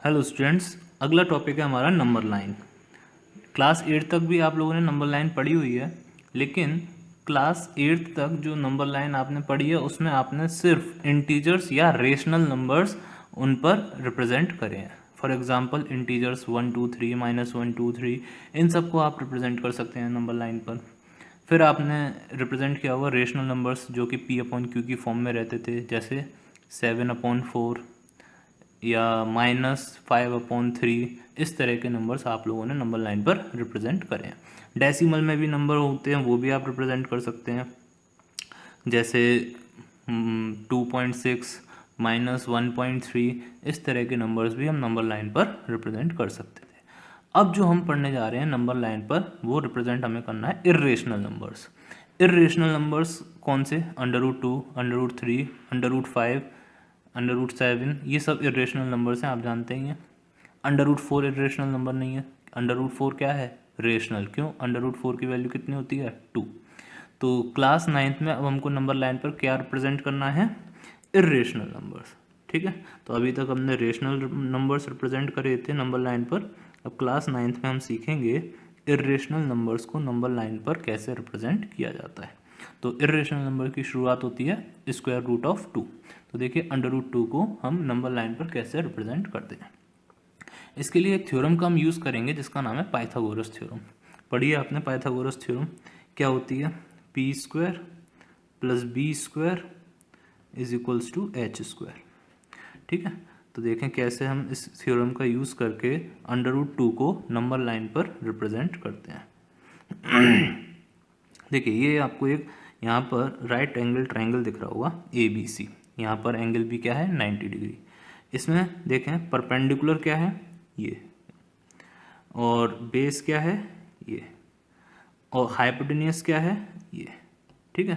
Hello students, अगला topic है हमारा नंबर लाइन। क्लास 8 तक भी आप लोगों ने नंबर लाइन पढ़ी हुई है, लेकिन क्लास 8 तक जो नंबर लाइन आपने पढ़ी है उसमें आपने सिर्फ इंटीजर्स या रेशनल नंबर्स उन पर रिप्रेजेंट करे हैं। फॉर एग्जांपल इंटीजर्स 1 2 3 -1 2 3 इन सब को आप रिप्रेजेंट कर सकते हैं नंबर लाइन पर। फिर आपने रिप्रेजेंट किया हुआ रेशनल नंबर्स जो कि P/Q की फॉर्म में रहते थे, जैसे 7/4 या -5/3। इस तरह के नंबर्स आप लोगों ने नंबर लाइन पर रिप्रेजेंट करें हैं। डेसिमल में भी नंबर होते हैं, वो भी आप रिप्रेजेंट कर सकते हैं, जैसे 2.6 -1.3। इस तरह के नंबर्स भी हम नंबर लाइन पर रिप्रेजेंट कर सकते थे। अब जो हम पढ़ने जा रहे हैं नंबर लाइन पर, वो रिप्रेजेंट हमें करना है इर्रेशनल नंबर्स। इर्रेशनल नंबर्स कौन से? √2, √3, √5, √7, ये सब इरेशनल नंबर्स हैं, आप जानते ही हैं। √4 इरेशनल नंबर नहीं है। √4 क्या है? रेशनल। क्यों? √4 की वैल्यू कितनी होती है? 2। तो क्लास 9th में अब हमको नंबर लाइन पर क्या रिप्रेजेंट करना है? Irrational numbers. ठीक है, तो अभी तक हमने रेशनल नंबर्स रिप्रेजेंट करे थे नंबर लाइन पर। अब क्लास 9th में हम सीखेंगे इरेशनल नंबर्स को नंबर लाइन पर कैसे रिप्रेजेंट किया जाता है। तो इरेशनल नंबर की शुरुआत होती है √2। तो देखिए √2 को हम नंबर लाइन पर कैसे रिप्रेजेंट करते हैं। इसके लिए एक थ्योरम का हम यूज़ करेंगे जिसका नाम है पाइथागोरस थ्योरम। पढ़िए आपने पाइथागोरस थ्योरम। क्या होती है? p² + b² = h²। ठीक है, तो देखें कैसे हम इस थ्योरम का यूज़ करके √2 को नंबर लाइन पर रिप्रेजेंट करते हैं। देखिए ये आपको एक यहाँ पर राइट एंगल ट्रायंगल दिख रहा होगा ABC। यहाँ पर एंगल भी क्या है? 90 डिग्री। इसमें देखें परपेंडिकुलर क्या है? ये। और बेस क्या है? ये। और हाइपोटेन्यूस क्या है? ये। ठीक है,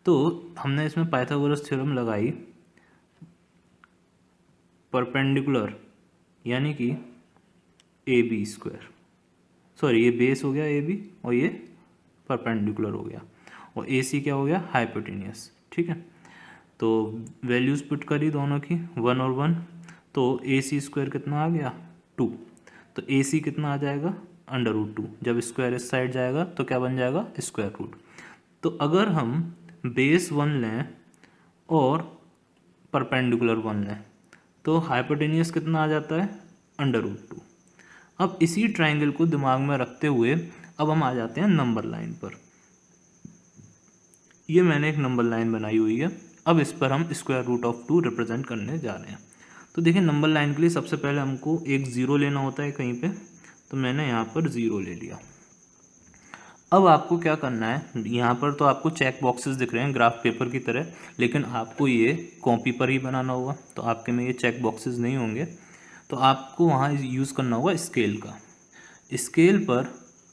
तो हमने इसमें पाइथागोरस थ्योरम लगाई। परपेंडिकुलर यानी कि AB², सॉरी ये बेस हो गया AB, और ये परपेंडिकुलर हो गया, और AC क्या हो गया? हाइपोटेन्यूस। ठीक है, तो वैल्यूज़ पुट करी दोनों की, 1 और 1, तो AC² कितना आ गया? 2। तो AC कितना आ जाएगा? √2। जब स्क्वायर इस साइड जाएगा तो क्या बन जाएगा? Square root. तो अगर हम बेस 1 लें और परपेंडिकुलर 1 लें तो हाइपोटेन्यूस कितना आ जाता है? √2। अब इसी ट्राइंगल को दिमाग में रखते हुए अब हम आ जाते हैं नंबर लाइन पर। ये मैंने एक नंबर लाइन बनाई हुई है। अब इस पर हम √2 रिप्रेजेंट करने जा रहे हैं। तो देखिए नंबर लाइन के लिए सबसे पहले हमको एक ज़ीरो लेना होता है कहीं पे, तो मैंने यहाँ पर 0 ले लिया। अब आपको क्या करना है? यहाँ पर तो आपको चेक बॉक्सेस दिख रहे हैं ग्राफ पेपर की तरह, लेकिन आपको ये कॉपी पर ही बनाना होगा, तो आपके में ये चेक बॉक्सेस नहीं होंगे। तो आपको वहाँ यूज़ करना होगा स्केल का। स्केल पर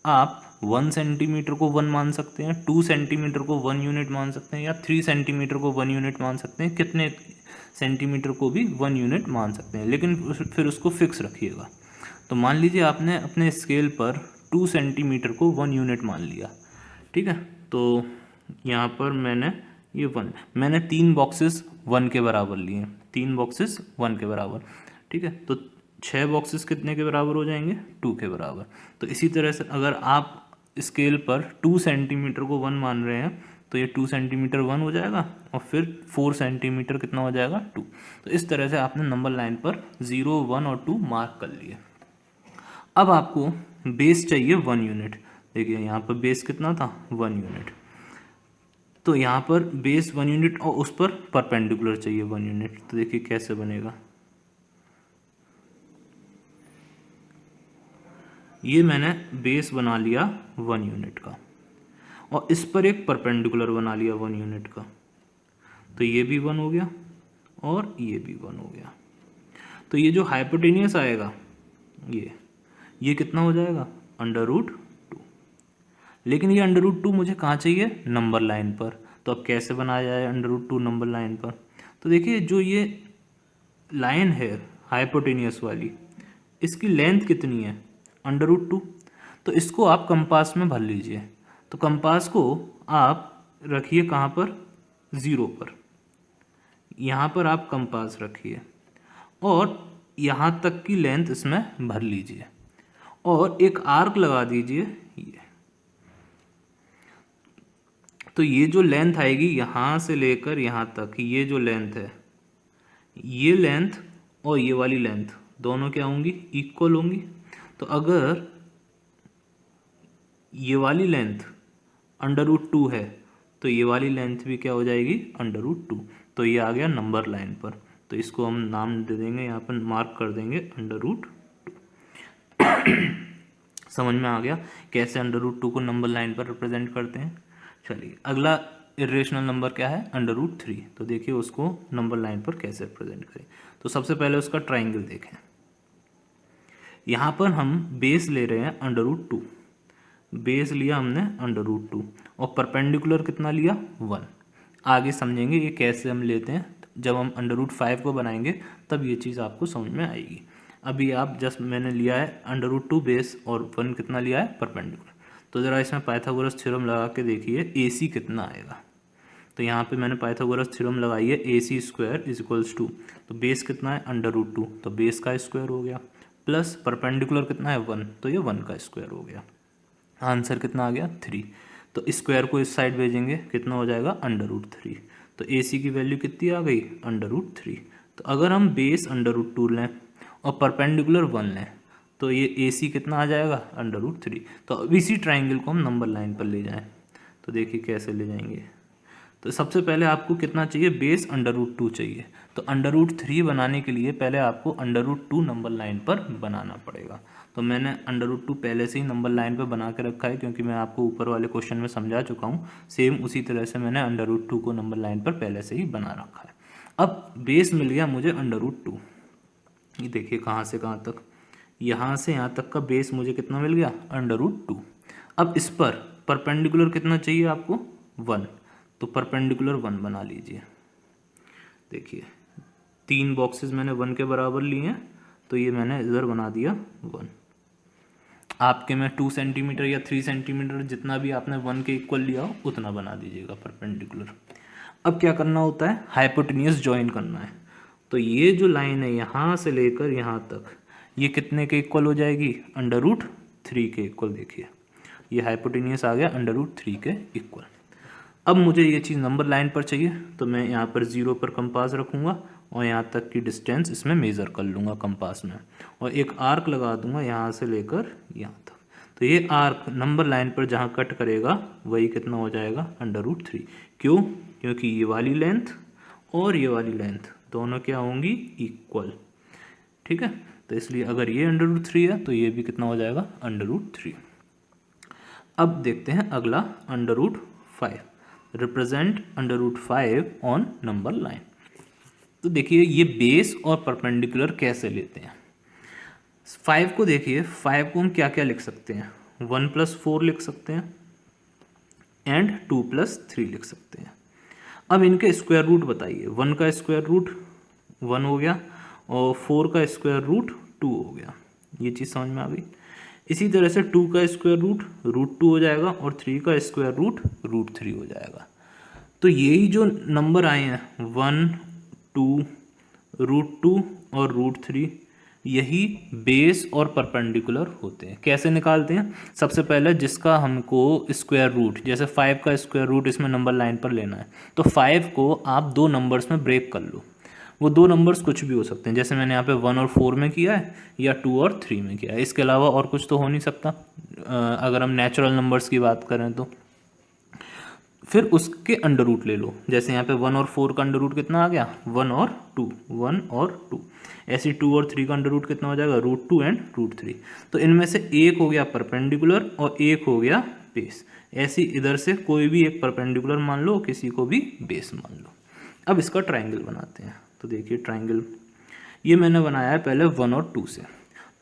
आप 1 सेंटीमीटर को 1 मान सकते हैं, 2 सेंटीमीटर को 1 यूनिट मान सकते हैं, या 3 सेंटीमीटर को 1 यूनिट मान सकते हैं, कितने सेंटीमीटर को भी 1 यूनिट मान सकते हैं, लेकिन फिर उसको फिक्स रखिएगा। तो मान लीजिए आपने अपने स्केल पर 2 सेंटीमीटर को 1 यूनिट मान लिया। ठीक है, तो यहाँ पर ये 1 मैंने 3 बॉक्सेस 1 के बराबर लिए, 3 बॉक्सेस 1 के बराबर। ठीक है, तो 6 बॉक्सेस कितने के बराबर हो जाएंगे? 2 के बराबर। तो इसी तरह से अगर आप स्केल पर 2 सेंटीमीटर को 1 मान रहे हैं तो ये 2 सेंटीमीटर 1 हो जाएगा, और फिर 4 सेंटीमीटर कितना हो जाएगा? 2। तो इस तरह से आपने नंबर लाइन पर 0, 1 और 2 मार्क कर लिए। अब आपको बेस चाहिए 1 यूनिट। देखिए यहाँ पर बेस कितना था? 1 यूनिट। तो यहाँ पर बेस 1 यूनिट और उस पर परपेंडिकुलर चाहिए 1 यूनिट। तो देखिए कैसे बनेगा। ये मैंने बेस बना लिया 1 यूनिट का, और इस पर एक परपेंडिकुलर बना लिया 1 यूनिट का। तो ये भी 1 हो गया और ये भी 1 हो गया। तो ये जो हाइपोटेनियस आएगा ये कितना हो जाएगा? √2। लेकिन ये √2 मुझे कहाँ चाहिए? नंबर लाइन पर। तो अब कैसे बनाया जाए √2 नंबर लाइन पर? तो देखिए जो ये लाइन है हाइपोटेनियस वाली, इसकी लेंथ कितनी है? √2। तो इसको आप कंपास में भर लीजिए। तो कंपास को आप रखिए कहाँ पर? 0 पर। यहाँ पर आप कंपास रखिए, और यहाँ तक की लेंथ इसमें भर लीजिए और एक आर्क लगा दीजिए ये। तो ये जो लेंथ आएगी यहाँ से लेकर यहाँ तक, ये जो लेंथ है, ये लेंथ और ये वाली लेंथ दोनों क्या होंगी, इक्वल होंगी। तो अगर ये वाली लेंथ √2 है तो ये वाली लेंथ भी क्या हो जाएगी, √2। तो ये आ गया नंबर लाइन पर। तो इसको हम नाम दे देंगे, यहाँ पर मार्क कर देंगे √2। समझ में आ गया कैसे √2 को नंबर लाइन पर रिप्रेजेंट करते हैं। चलिए अगला इरेशनल नंबर क्या है, √3। तो देखिए उसको नंबर लाइन पर कैसे रिप्रेजेंट करें। तो सबसे पहले उसका ट्राइंगल देखें। यहाँ पर हम बेस ले रहे हैं √2, बेस लिया हमने √2 और परपेंडिकुलर कितना लिया, 1। आगे समझेंगे ये कैसे हम लेते हैं, जब हम √5 को बनाएंगे तब ये चीज़ आपको समझ में आएगी। अभी आप जस्ट मैंने लिया है √2 बेस और 1 कितना लिया है, परपेंडिकुलर। तो ज़रा इसमें पाइथागोरस थ्योरम लगा के देखिए AC कितना आएगा। तो यहाँ पे मैंने पाइथागोरस थ्योरम लगाई है, AC² = 2। तो बेस कितना है, √2, तो बेस का स्क्वायर हो गया, प्लस परपेंडिकुलर कितना है, 1, तो ये 1 का स्क्वायर हो गया। आंसर कितना आ गया, 3। तो स्क्वायर को इस साइड भेजेंगे, कितना हो जाएगा, √3। तो AC की वैल्यू कितनी आ गई, √3। तो अगर हम बेस √2 लें और परपेंडिकुलर 1 लें तो ये AC कितना आ जाएगा, √3। तो अब इसी ट्राइंगल को हम नंबर लाइन पर ले जाएं तो देखिए कैसे ले जाएंगे। तो सबसे पहले आपको कितना चाहिए, बेस √2 चाहिए। तो √3 बनाने के लिए पहले आपको √2 नंबर लाइन पर बनाना पड़ेगा। तो मैंने √2 पहले से ही नंबर लाइन पर बना के रखा है, क्योंकि मैं आपको ऊपर वाले क्वेश्चन में समझा चुका हूँ। सेम उसी तरह से मैंने √2 को नंबर लाइन पर पहले से ही बना रखा है। अब बेस मिल गया मुझे √2। ये देखिए कहाँ से कहाँ तक, यहाँ से यहाँ तक का बेस मुझे कितना मिल गया, √2। अब इस पर परपेंडिकुलर कितना चाहिए आपको, 1। तो परपेंडिकुलर 1 बना लीजिए। देखिए 3 बॉक्सेस मैंने 1 के बराबर लिए हैं, तो ये मैंने इधर बना दिया 1। आपके में 2 सेंटीमीटर या 3 सेंटीमीटर जितना भी आपने 1 के इक्वल लिया हो उतना बना दीजिएगा परपेंडिकुलर। अब क्या करना होता है, हाइपोटेन्यूस ज्वाइन करना है। तो ये जो लाइन है यहाँ से लेकर यहाँ तक, ये कितने के इक्वल हो जाएगी, √3 के इक्वल। देखिए ये हाइपोटेन्यूस आ गया √3 के इक्वल। अब मुझे ये चीज़ नंबर लाइन पर चाहिए, तो मैं यहाँ पर 0 पर कंपास रखूँगा और यहाँ तक की डिस्टेंस इसमें मेज़र कर लूँगा कंपास में, और एक आर्क लगा दूँगा यहाँ से लेकर यहाँ तक। तो ये आर्क नंबर लाइन पर जहाँ कट करेगा वही कितना हो जाएगा, √3। क्यों, क्योंकि ये वाली लेंथ और ये वाली लेंथ दोनों क्या होंगी, इक्वल। ठीक है, तो इसलिए अगर ये √3 है तो ये भी कितना हो जाएगा, √3। अब देखते हैं अगला √5। Represent √5 on number line. तो देखिए ये बेस और परपेंडिकुलर कैसे लेते हैं। 5 को देखिए, 5 को हम क्या क्या लिख सकते हैं, 1 + 4 लिख सकते हैं एंड 2 + 3 लिख सकते हैं। अब इनके स्क्वायर रूट बताइए। 1 का स्क्वायर रूट 1 हो गया और 4 का स्क्वायर रूट 2 हो गया। ये चीज़ समझ में आ गई। इसी तरह से 2 का स्क्वायर रूट √2 हो जाएगा और 3 का स्क्वायर रूट √3 हो जाएगा। तो यही जो नंबर आए हैं 1, 2, √2 और √3, यही बेस और परपेंडिकुलर होते हैं। कैसे निकालते हैं, सबसे पहले जिसका हमको स्क्वायर रूट, जैसे 5 का स्क्वायर रूट इसमें नंबर लाइन पर लेना है, तो 5 को आप 2 नंबर्स में ब्रेक कर लो। वो 2 नंबर्स कुछ भी हो सकते हैं, जैसे मैंने यहाँ पे 1 और 4 में किया है या 2 और 3 में किया है। इसके अलावा और कुछ तो हो नहीं सकता अगर हम नेचुरल नंबर्स की बात करें तो। फिर उसके अंडर रूट ले लो, जैसे यहाँ पे 1 और 4 का अंडर रूट कितना आ गया, 1 और 2, 1 और 2। ऐसे 2 और 3 का अंडर रूट कितना हो जाएगा, √2 एंड √3। तो इनमें से एक हो गया परपेंडिकुलर और एक हो गया बेस। ऐसी इधर से कोई भी एक परपेंडिकुलर मान लो, किसी को भी बेस मान लो। अब इसका ट्राइंगल बनाते हैं। तो देखिए ट्राइंगल ये मैंने बनाया है पहले 1 और 2 से।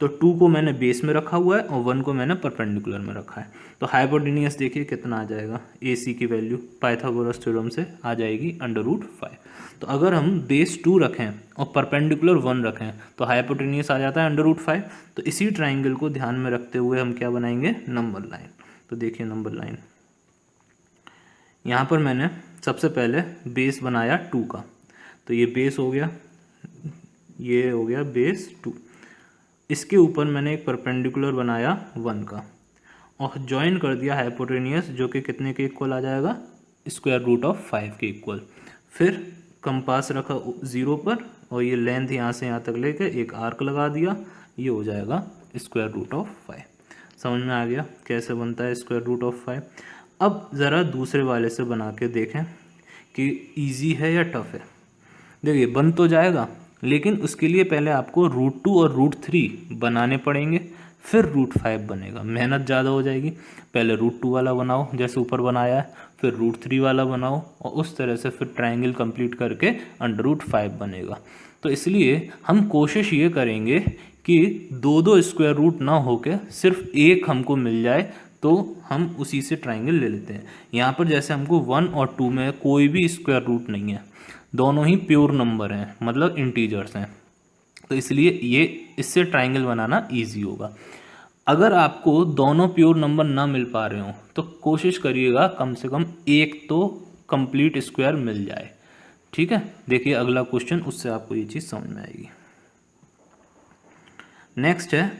तो 2 को मैंने बेस में रखा हुआ है और 1 को मैंने परपेंडिकुलर में रखा है। तो हाइपोटेन्यूस देखिए कितना आ जाएगा, AC की वैल्यू पाइथागोरस थ्योरम से आ जाएगी √5। तो अगर हम बेस 2 रखें और परपेंडिकुलर 1 रखें तो हाइपोटेन्यूस आ जाता है √5। तो इसी ट्राइंगल को ध्यान में रखते हुए हम क्या बनाएंगे, नंबर लाइन। तो देखिए नंबर लाइन, यहाँ पर मैंने सबसे पहले बेस बनाया 2 का, तो ये बेस हो गया, ये हो गया बेस 2। इसके ऊपर मैंने एक परपेंडिकुलर बनाया 1 का और ज्वाइन कर दिया हाइपोटेनियस, जो कि कितने के इक्वल आ जाएगा, स्क्वायर रूट ऑफ 5 के इक्वल। फिर कंपास रखा 0 पर और ये लेंथ यहाँ से यहाँ तक लेके एक आर्क लगा दिया, ये हो जाएगा स्क्वायर रूट ऑफ 5। समझ में आ गया कैसे बनता है स्क्वायर रूट ऑफ 5। अब ज़रा दूसरे वाले से बना के देखें कि इजी है या टफ है। देखिए बन तो जाएगा, लेकिन उसके लिए पहले आपको √2 और √3 बनाने पड़ेंगे, फिर √5 बनेगा। मेहनत ज़्यादा हो जाएगी। पहले √2 वाला बनाओ जैसे ऊपर बनाया है, फिर √3 वाला बनाओ और उस तरह से फिर ट्रायंगल कंप्लीट करके √5 बनेगा। तो इसलिए हम कोशिश ये करेंगे कि दो स्क्वायर रूट ना होके सिर्फ एक हमको मिल जाए, तो हम उसी से ट्रायंगल ले लेते हैं। यहाँ पर जैसे हमको 1 और 2 में कोई भी स्क्वायर रूट नहीं है, दोनों ही प्योर नंबर हैं, मतलब इंटीजर्स हैं, तो इसलिए ये इससे ट्रायंगल बनाना इजी होगा। अगर आपको दोनों प्योर नंबर ना मिल पा रहे हो तो कोशिश करिएगा कम से कम एक तो कंप्लीट स्क्वायर मिल जाए। ठीक है, देखिए अगला क्वेश्चन, उससे आपको ये चीज़ समझ में आएगी। नेक्स्ट है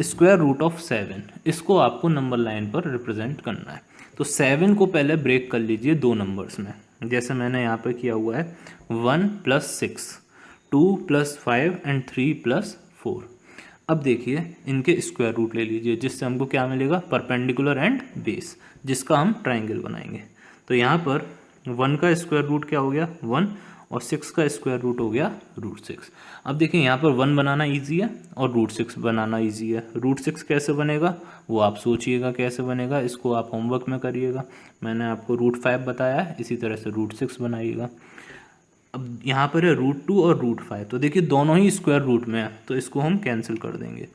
स्क्वायर रूट ऑफ 7। इसको आपको नंबर लाइन पर रिप्रेजेंट करना है। तो 7 को पहले ब्रेक कर लीजिए दो नंबर्स में, जैसे मैंने यहाँ पे किया हुआ है 1 + 6, 2 + 5 एंड 3 + 4। अब देखिए इनके स्क्वायर रूट ले लीजिए, जिससे हमको क्या मिलेगा, परपेंडिकुलर एंड बेस, जिसका हम ट्राइंगल बनाएंगे। तो यहाँ पर 1 का स्क्वायर रूट क्या हो गया 1, और 6 का स्क्वायर रूट हो गया √6। अब देखिए यहाँ पर 1 बनाना इजी है और √6 बनाना इजी है। √6 कैसे बनेगा वो आप सोचिएगा कैसे बनेगा, इसको आप होमवर्क में करिएगा। मैंने आपको √5 बताया है, इसी तरह से √6 बनाइएगा। अब यहाँ पर है √2 और √5, तो देखिए दोनों ही स्क्वायर रूट में है, तो इसको हम कैंसिल कर देंगे।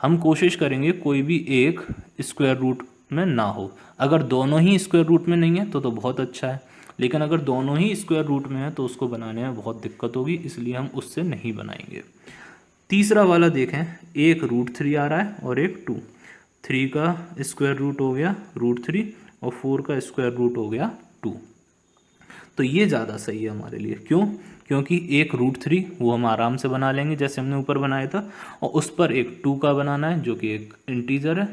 हम कोशिश करेंगे कोई भी एक स्क्वायर रूट में ना हो। अगर दोनों ही स्क्वायर रूट में नहीं है तो बहुत अच्छा है, लेकिन अगर दोनों ही स्क्वायर रूट में है तो उसको बनाने में बहुत दिक्कत होगी, इसलिए हम उससे नहीं बनाएंगे। तीसरा वाला देखें, एक √3 आ रहा है और एक 2। 3 का स्क्वायर रूट हो गया √3 और 4 का स्क्वायर रूट हो गया 2। तो ये ज़्यादा सही है हमारे लिए। क्यों? क्योंकि एक √3 वो हम आराम से बना लेंगे जैसे हमने ऊपर बनाया था, और उस पर एक 2 का बनाना है जो कि एक इंटीजर है,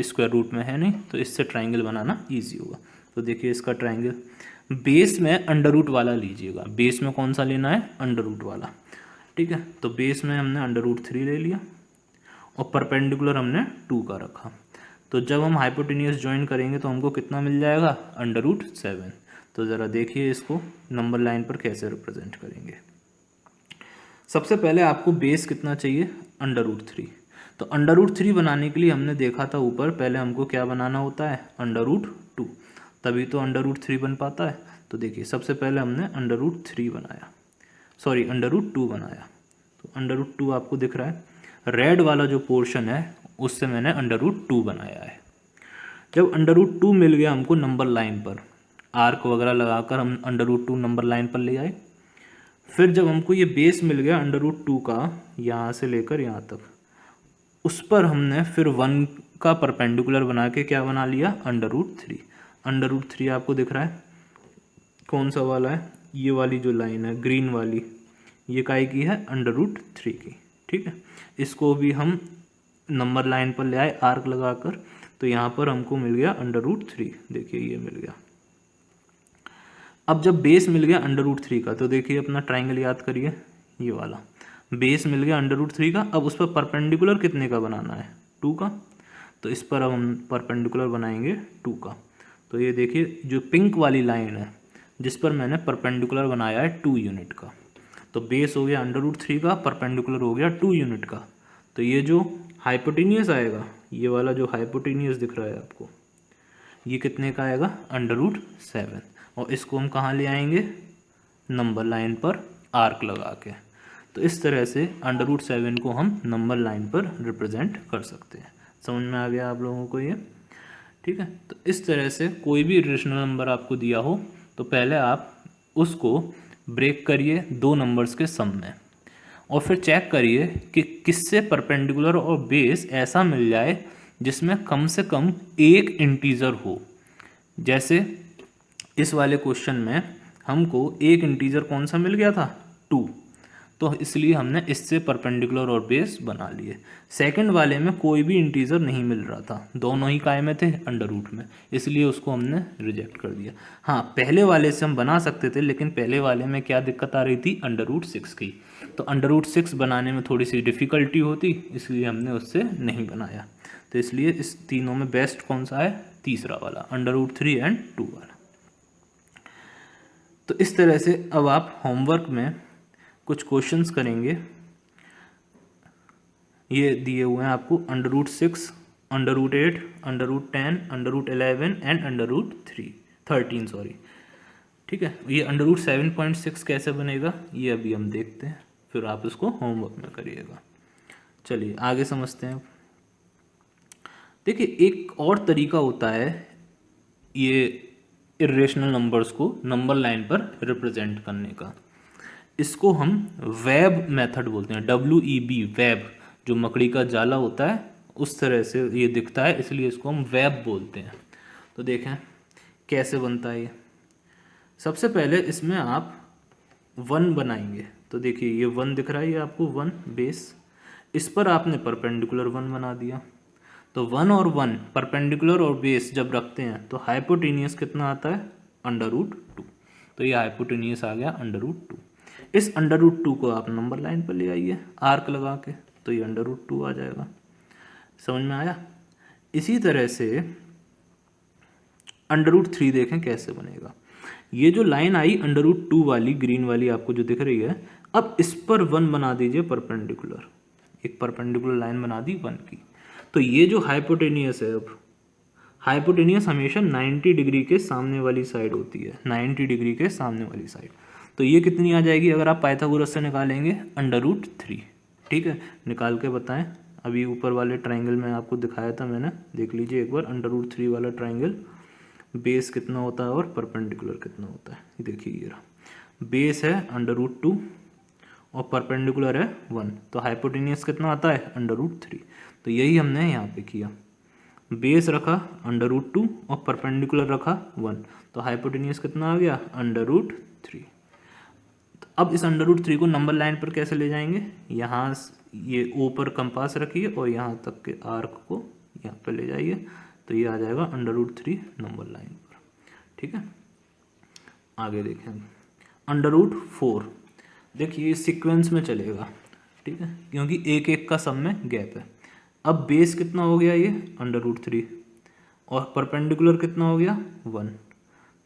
स्क्वायर रूट में है नहीं, तो इससे ट्राइंगल बनाना ईजी होगा। तो देखिए इसका ट्राइंगल बेस में अंडर रूट वाला लीजिएगा। बेस में कौन सा लेना है, अंडर रूट वाला। ठीक है, तो बेस में हमने अंडर√3 ले लिया और परपेंडिकुलर हमने 2 का रखा। तो जब हम हाइपोटेनियस ज्वाइन करेंगे तो हमको कितना मिल जाएगा, अंडर√7। तो ज़रा देखिए इसको नंबर लाइन पर कैसे रिप्रेजेंट करेंगे। सबसे पहले आपको बेस कितना चाहिए, अंडर√3। तो अंडर√3 बनाने के लिए हमने देखा था ऊपर, पहले हमको क्या बनाना होता है, अंडर√2, तभी तो अंडर√3 बन पाता है। तो देखिए सबसे पहले हमने अंडर√3 बनाया, सॉरी अंडर√2 बनाया। तो अंडर√2 आपको दिख रहा है, रेड वाला जो पोर्शन है उससे मैंने अंडर√2 बनाया है। जब अंडर√2 मिल गया हमको नंबर लाइन पर, आर्क वगैरह लगाकर हम अंडर√2 नंबर लाइन पर ले आए। फिर जब हमको ये बेस मिल गया अंडर√2 का, यहाँ से लेकर यहाँ तक, उस पर हमने फिर 1 का परपेंडिकुलर बना के क्या बना लिया, अंडर√3। अंडर√3 आपको दिख रहा है कौन सा वाला है, ये वाली जो लाइन है ग्रीन वाली, ये काय की है, अंडर√3 की। ठीक है, इसको भी हम नंबर लाइन पर ले आए आर्क लगाकर, तो यहाँ पर हमको मिल गया अंडर√3। देखिए ये मिल गया। अब जब बेस मिल गया अंडर√3 का, तो देखिए अपना ट्राइंगल याद करिए, ये वाला बेस मिल गया अंडर√3 का। अब उस पर परपेंडिकुलर कितने का बनाना है, 2 का। तो इस पर अब हम परपेंडिकुलर बनाएंगे 2 का। तो ये देखिए जो पिंक वाली लाइन है जिस पर मैंने परपेंडिकुलर बनाया है 2 यूनिट का, तो बेस हो गया अंडर√3 का, परपेंडिकुलर हो गया 2 यूनिट का। तो ये जो हाइपोटेनियस आएगा, ये वाला जो हाइपोटेनियस दिख रहा है आपको, ये कितने का आएगा, अंडर√7। और इसको हम कहाँ ले आएंगे, नंबर लाइन पर आर्क लगा के। तो इस तरह से अंडर√7 को हम नंबर लाइन पर रिप्रेजेंट कर सकते हैं। समझ में आ गया आप लोगों को ये? ठीक है, तो इस तरह से कोई भी रेशनल नंबर आपको दिया हो तो पहले आप उसको ब्रेक करिए दो नंबर्स के सम में, और फिर चेक करिए कि किससे परपेंडिकुलर और बेस ऐसा मिल जाए जिसमें कम से कम एक इंटीजर हो। जैसे इस वाले क्वेश्चन में हमको एक इंटीजर कौन सा मिल गया था, 2। तो इसलिए हमने इससे परपेंडिकुलर और बेस बना लिए। सेकंड वाले में कोई भी इंटीजर नहीं मिल रहा था, दोनों ही काय में थे अंडर रूट में, इसलिए उसको हमने रिजेक्ट कर दिया। हाँ, पहले वाले से हम बना सकते थे, लेकिन पहले वाले में क्या दिक्कत आ रही थी, अंडर रूट 6 की। तो अंडर रूट 6 बनाने में थोड़ी सी डिफ़िकल्टी होती, इसलिए हमने उससे नहीं बनाया। तो इसलिए इस तीनों में बेस्ट कौन सा है, तीसरा वाला, अंडर रूट 3 एंड 2 वाला। तो इस तरह से अब आप होमवर्क में कुछ क्वेश्चंस करेंगे, ये दिए हुए हैं आपको, under root 6, under root 8, under root 10, under root 11 and under root 13 sorry. ठीक है, ये अंडर रूट 7.6 कैसे बनेगा ये अभी हम देखते हैं, फिर आप इसको होमवर्क में करिएगा। चलिए आगे समझते हैं। देखिए, एक और तरीका होता है ये इर्रेशनल नंबर्स को नंबर लाइन पर रिप्रेजेंट करने का, इसको हम वेब मेथड बोलते हैं, WEB, वेब, जो मकड़ी का जाला होता है उस तरह से ये दिखता है, इसलिए इसको हम वेब बोलते हैं। तो देखें कैसे बनता है ये। सबसे पहले इसमें आप 1 बनाएंगे, तो देखिए ये 1 दिख रहा है, ये आपको 1 बेस, इस पर आपने परपेंडिकुलर 1 बना दिया। तो 1 और 1 परपेंडिकुलर और बेस जब रखते हैं तो हाइपोटेनियस कितना आता है, अंडर रूट 2। तो ये हाइपोटेनियस आ गया अंडर रूट 2। इस अंडर रूट 2 को आप नंबर लाइन पर ले आइए आर्क लगा के, तो ये अंडर रूट 2 आ जाएगा। समझ में आया। इसी तरह से अंडर रूट 3 देखें कैसे बनेगा। ये जो लाइन आई अंडर रूट 2 वाली, ग्रीन वाली आपको जो दिख रही है, अब इस पर 1 बना दीजिए परपेंडिकुलर, एक परपेंडिकुलर लाइन बना दी 1 की। तो ये जो हाइपोटेनियस है, अब हाइपोटेनियस हमेशा 90 डिग्री के सामने वाली साइड होती है, 90 डिग्री के सामने वाली साइड। तो ये कितनी आ जाएगी अगर आप पाइथागोरस से निकालेंगे, अंडर रूट 3। ठीक है, निकाल के बताएं। अभी ऊपर वाले ट्राइंगल में आपको दिखाया था मैंने, देख लीजिए एक बार, अंडर रूट 3 वाला ट्राइंगल, बेस कितना होता है और परपेंडिकुलर कितना होता है। देखिए ये रहा, बेस है अंडर रूट 2 और परपेंडिकुलर है 1, तो हाइपोटेनियस कितना आता है, अंडर रूट 3। तो यही हमने यहाँ पे किया, बेस रखा अंडर रूट 2 और परपेंडिकुलर रखा 1, तो हाइपोटेनियस कितना आ गया, अंडर रूट 3। तो अब इस अंडर रूट 3 को नंबर लाइन पर कैसे ले जाएंगे, यहाँ ये ओ पर कंपास रखिए और यहाँ तक के आर्क को यहाँ पर ले जाइए, तो ये आ जाएगा अंडर रूट 3 नंबर लाइन पर। ठीक है, आगे देखें अंडर रूट 4। देखिए ये सीक्वेंस में चलेगा, ठीक है, क्योंकि एक एक का सब में गैप है। अब बेस कितना हो गया, ये अंडर रूट 3 और परपेंडिकुलर कितना हो गया 1,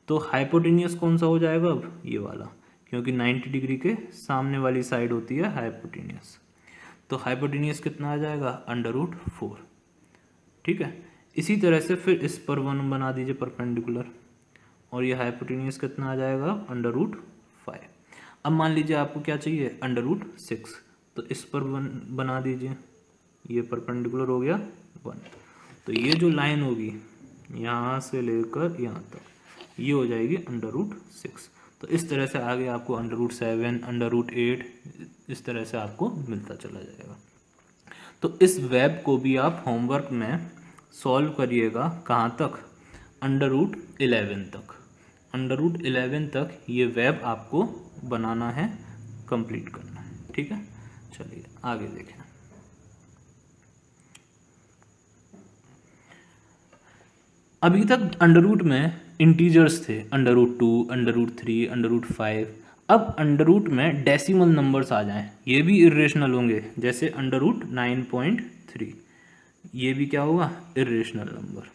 तो हाइपोटेनियस कौन सा हो जाएगा अब, ये वाला, क्योंकि 90 डिग्री के सामने वाली साइड होती है हाइपोटेनियस। तो हाइपोटेनियस कितना आ जाएगा, अंडर रूट 4। ठीक है, इसी तरह से फिर इस पर 1 बना दीजिए परपेंडिकुलर, और ये हाइपोटेनियस कितना आ जाएगा, अंडर रूट 5। अब मान लीजिए आपको क्या चाहिए, अंडर रूट 6, तो इस पर 1 बना दीजिए, ये परपेंडिकुलर हो गया 1। तो ये जो लाइन होगी यहाँ से लेकर यहाँ तक, ये हो जाएगी अंडर रूट 6। तो इस तरह से आगे आपको अंडर रूट 7, अंडर रूट 8, इस तरह से आपको मिलता चला जाएगा। तो इस वेब को भी आप होमवर्क में सॉल्व करिएगा, कहाँ तक, अंडर रूट 11 तक। अंडर रूट 11 तक ये वेब आपको बनाना है, कंप्लीट करना है। ठीक है, चलिए आगे देखें। अभी तक अंडर रूट में इंटीजर्स थे, under root 2, under root 3, under root 5। अब अंडर रूट में डेसिमल नंबर्स आ जाएं, ये भी इर्रेशनल होंगे, जैसे अंडर रूट 9.3, ये भी क्या होगा, इर्रेशनल नंबर।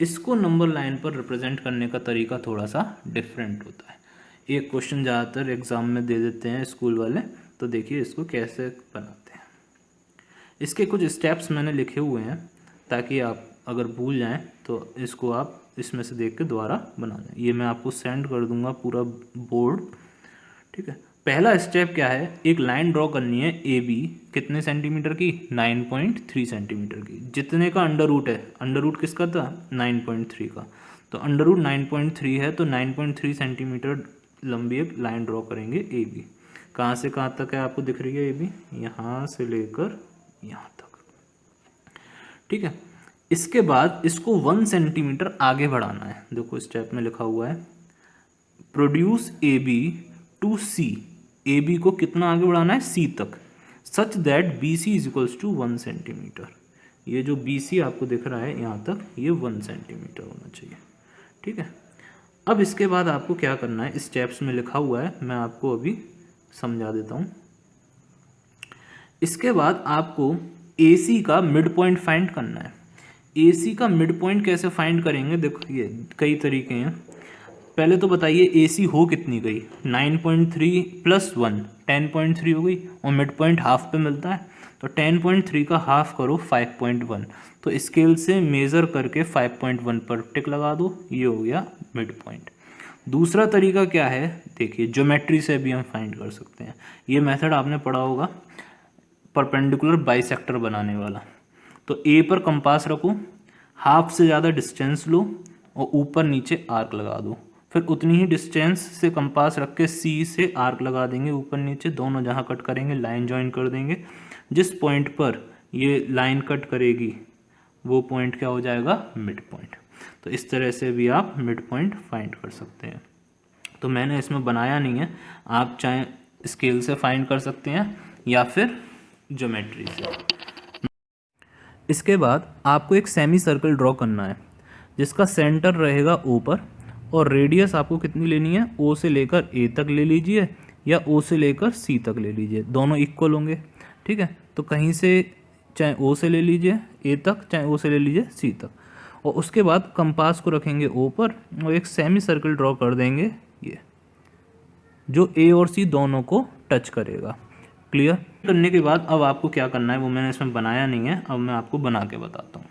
इसको नंबर लाइन पर रिप्रेजेंट करने का तरीका थोड़ा सा डिफरेंट होता है। एक क्वेश्चन ज़्यादातर एग्जाम में दे देते हैं स्कूल वाले, तो देखिए इसको कैसे बनाते हैं। इसके कुछ स्टेप्स मैंने लिखे हुए हैं, ताकि आप अगर भूल जाएं तो इसको आप इसमें से देख के दोबारा बना दें। ये मैं आपको सेंड कर दूंगा पूरा बोर्ड। ठीक है, पहला स्टेप क्या है, एक लाइन ड्रॉ करनी है ए बी, कितने सेंटीमीटर की, 9.3 सेंटीमीटर की। जितने का अंडर रूट है, अंडर रूट किसका था, 9.3 का, तो अंडर रूट 9.3 है, तो 9.3 सेंटीमीटर लंबी एक लाइन ड्रॉ करेंगे ए बी। कहाँ से कहाँ तक है आपको दिख रही है ए बी, यहाँ से लेकर यहाँ तक। ठीक है, इसके बाद इसको 1 सेंटीमीटर आगे बढ़ाना है। देखो स्टेप में लिखा हुआ है, produce A B to C A B को कितना आगे बढ़ाना है, सी तक, such that B C is equals to 1 centimetre. ये जो बी सी आपको दिख रहा है यहाँ तक, ये 1 सेंटीमीटर होना चाहिए। ठीक है, अब इसके बाद आपको क्या करना है, स्टेप्स में लिखा हुआ है, मैं आपको अभी समझा देता हूँ। इसके बाद आपको ए सी का मिड पॉइंट फाइंड करना है। ए सी का मिड पॉइंट कैसे फाइंड करेंगे, देखो ये कई तरीके हैं। पहले तो बताइए ए सी हो कितनी गई, 9.3 प्लस 1 10.3 हो गई, और मिड पॉइंट हाफ पे मिलता है, तो 10.3 का हाफ करो 5.1, तो स्केल से मेज़र करके 5.1 पर टिक लगा दो, ये हो गया मिड पॉइंट। दूसरा तरीका क्या है, देखिए ज्योमेट्री से भी हम फाइंड कर सकते हैं। ये मेथड आपने पढ़ा होगा, परपेंडिकुलर बाइसेक्टर बनाने वाला। तो ए पर कंपास रखो, हाफ से ज़्यादा डिस्टेंस लो और ऊपर नीचे आर्क लगा दो, फिर उतनी ही डिस्टेंस से कंपास रख के सी से आर्क लगा देंगे, ऊपर नीचे दोनों जहाँ कट करेंगे लाइन ज्वाइन कर देंगे। जिस पॉइंट पर ये लाइन कट करेगी वो पॉइंट क्या हो जाएगा, मिड पॉइंट। तो इस तरह से भी आप मिड पॉइंट फाइंड कर सकते हैं। तो मैंने इसमें बनाया नहीं है, आप चाहे स्केल से फाइंड कर सकते हैं या फिर ज्योमेट्री से। इसके बाद आपको एक सेमी सर्कल ड्रॉ करना है जिसका सेंटर रहेगा ओ पर, और रेडियस आपको कितनी लेनी है, ओ से लेकर ए तक ले लीजिए या ओ से लेकर सी तक ले लीजिए, दोनों इक्वल होंगे। ठीक है, तो कहीं से चाहे ओ से ले लीजिए ए तक, चाहे ओ से ले लीजिए सी तक, और उसके बाद कंपास को रखेंगे ओ पर और एक सेमी सर्कल ड्रॉ कर देंगे, ये जो ए और सी दोनों को टच करेगा। क्लियर करने के बाद अब आपको क्या करना है, वो मैंने इसमें बनाया नहीं है, अब मैं आपको बना के बताता हूँ।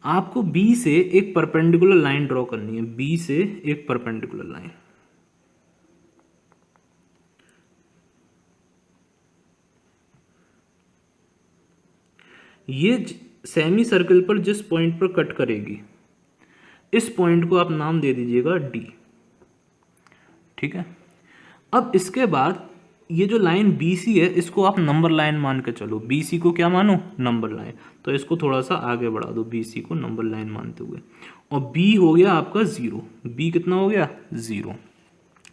आपको बी से एक परपेंडिकुलर लाइन ड्रॉ करनी है, बी से एक परपेंडिकुलर लाइन। ये सेमी सर्कल पर जिस पॉइंट पर कट करेगी, इस पॉइंट को आप नाम दे दीजिएगा डी। ठीक है, अब इसके बाद ये जो लाइन BC है इसको आप नंबर लाइन मान के चलो, BC को क्या मानो, नंबर लाइन, तो इसको थोड़ा सा आगे बढ़ा दो, BC को नंबर लाइन मानते हुए, और B हो गया आपका 0, B कितना हो गया 0,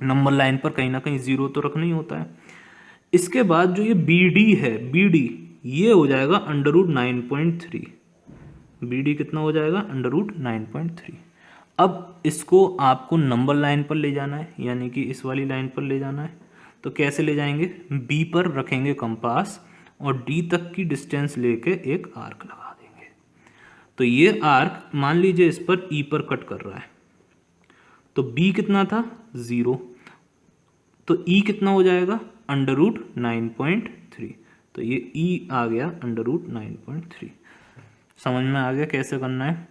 नंबर लाइन पर कहीं ना कहीं 0 तो रखना ही होता है। इसके बाद जो ये BD है, BD ये हो जाएगा √9.3, BD कितना हो जाएगा, √9.3। अब इसको आपको नंबर लाइन पर ले जाना है, यानी कि इस वाली लाइन पर ले जाना है। तो कैसे ले जाएंगे, बी पर रखेंगे कंपास और डी तक की डिस्टेंस लेके एक आर्क लगा देंगे। तो ये आर्क मान लीजिए इस पर ई पर कट कर रहा है, तो बी कितना था 0, तो ई कितना हो जाएगा √9.3, तो ये ई आ गया √9.3। समझ में आ गया कैसे करना है,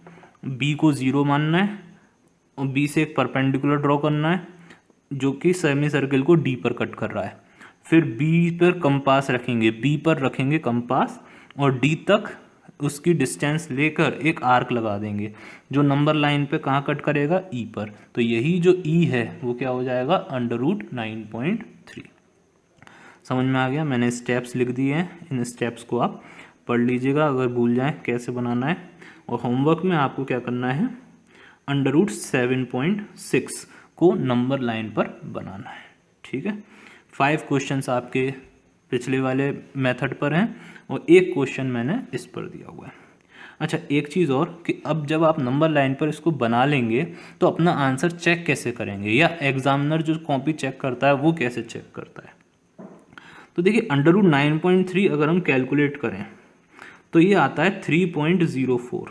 बी को 0 मानना है और बी से एक परपेंडिकुलर ड्रॉ करना है जो कि सेमी सर्कल को डी पर कट कर रहा है, फिर बी पर कंपास रखेंगे, बी पर रखेंगे कंपास और डी तक उसकी डिस्टेंस लेकर एक आर्क लगा देंगे जो नंबर लाइन पे कहाँ कट करेगा, ई पर। तो यही जो ई है वो क्या हो जाएगा √9.3। समझ में आ गया, मैंने स्टेप्स लिख दिए हैं, इन स्टेप्स को आप पढ़ लीजिएगा अगर भूल जाएं कैसे बनाना है। और होमवर्क में आपको क्या करना है, √7.6 को नंबर लाइन पर बनाना है। ठीक है, 5 क्वेश्चंस आपके पिछले वाले मेथड पर हैं और एक क्वेश्चन मैंने इस पर दिया हुआ है। अच्छा, एक चीज़ और कि अब जब आप नंबर लाइन पर इसको बना लेंगे तो अपना आंसर चेक कैसे करेंगे, या एग्जामिनर जो कॉपी चेक करता है वो कैसे चेक करता है। तो देखिए √9.3 अगर हम कैलकुलेट करें तो ये आता है 3.04।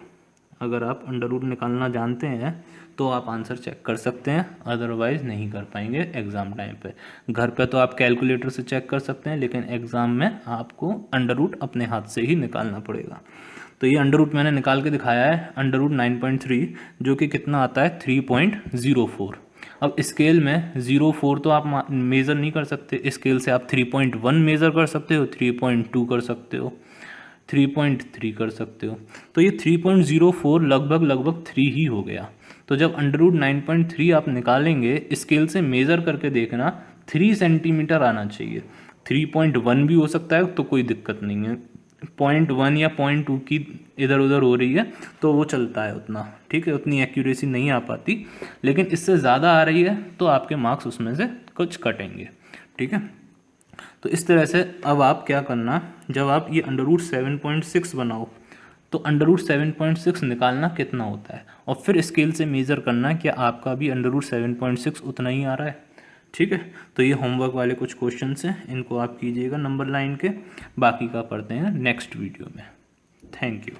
अगर आप अंडर रूट निकालना जानते हैं तो आप आंसर चेक कर सकते हैं, अदरवाइज नहीं कर पाएंगे एग्ज़ाम टाइम पे। घर पे तो आप कैलकुलेटर से चेक कर सकते हैं, लेकिन एग्ज़ाम में आपको अंडर रूट अपने हाथ से ही निकालना पड़ेगा। तो ये अंडर रूट मैंने निकाल के दिखाया है, √9.3 जो कि कितना आता है 3.04। अब स्केल में 0.4 तो आप मेज़र नहीं कर सकते, स्केल से आप 3.1 मेज़र कर सकते हो, 3.2 कर सकते हो, 3.3 कर सकते हो। तो ये 3.04 लगभग 3 ही हो गया। तो जब √9.3 आप निकालेंगे स्केल से मेज़र करके देखना, 3 सेंटीमीटर आना चाहिए। 3.1 भी हो सकता है तो कोई दिक्कत नहीं है, 0.1 या 0.2 की इधर उधर हो रही है तो वो चलता है उतना, ठीक है, उतनी एक्यूरेसी नहीं आ पाती। लेकिन इससे ज़्यादा आ रही है तो आपके मार्क्स उसमें से कुछ कटेंगे। ठीक है, तो इस तरह से अब आप क्या करना, जब आप ये √7.6 बनाओ तो √7.6 निकालना कितना होता है, और फिर स्केल से मेज़र करना कि आपका भी √7.6 उतना ही आ रहा है। ठीक है, तो ये होमवर्क वाले कुछ क्वेश्चंस हैं, इनको आप कीजिएगा नंबर लाइन के, बाकी का पढ़ते हैं नेक्स्ट वीडियो में। Thank you.